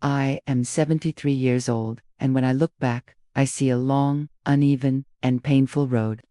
I am 73 years old, and when I look back, I see a long, uneven, and painful road.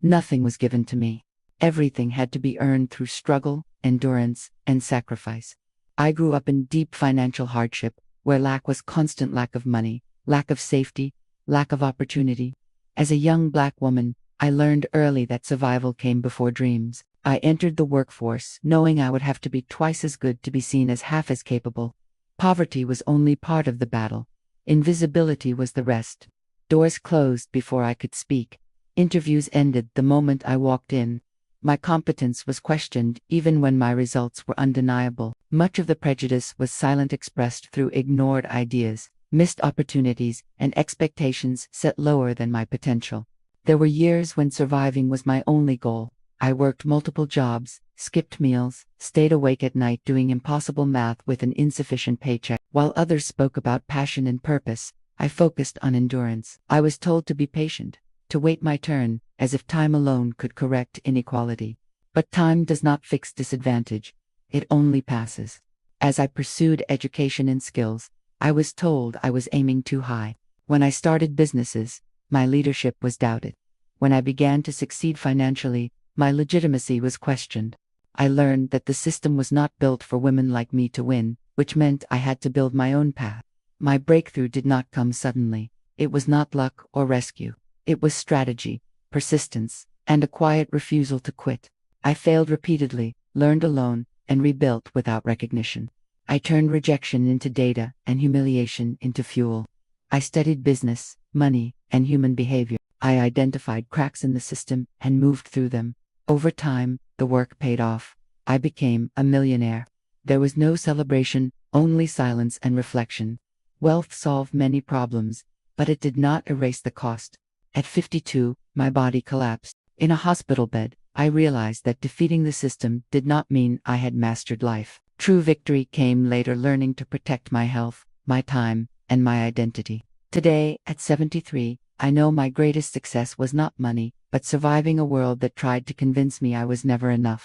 Nothing was given to me. Everything had to be earned through struggle, endurance, and sacrifice. I grew up in deep financial hardship, where lack was constant: lack of money, lack of safety, lack of opportunity. As a young Black woman, I learned early that survival came before dreams. I entered the workforce knowing I would have to be twice as good to be seen as half as capable. Poverty was only part of the battle. Invisibility was the rest. Doors closed before I could speak. Interviews ended the moment I walked in. My competence was questioned even when my results were undeniable. Much of the prejudice was silent, expressed through ignored ideas, missed opportunities, and expectations set lower than my potential. There were years when surviving was my only goal. I worked multiple jobs, skipped meals, stayed awake at night doing impossible math with an insufficient paycheck. While others spoke about passion and purpose, I focused on endurance. I was told to be patient, to wait my turn, as if time alone could correct inequality. But time does not fix disadvantage, it only passes. As I pursued education and skills, I was told I was aiming too high. When I started businesses, my leadership was doubted. When I began to succeed financially, my legitimacy was questioned. I learned that the system was not built for women like me to win, which meant I had to build my own path. My breakthrough did not come suddenly. It was not luck or rescue. It was strategy, persistence, and a quiet refusal to quit. I failed repeatedly, learned alone, and rebuilt without recognition. I turned rejection into data and humiliation into fuel. I studied business, money, and human behavior. I identified cracks in the system and moved through them. Over time, the work paid off. I became a millionaire. There was no celebration, only silence and reflection. Wealth solved many problems, but it did not erase the cost. At 52, my body collapsed. In a hospital bed, I realized that defeating the system did not mean I had mastered life. True victory came later, learning to protect my health, my time, and my identity. Today, at 73, I know my greatest success was not money, but surviving a world that tried to convince me I was never enough.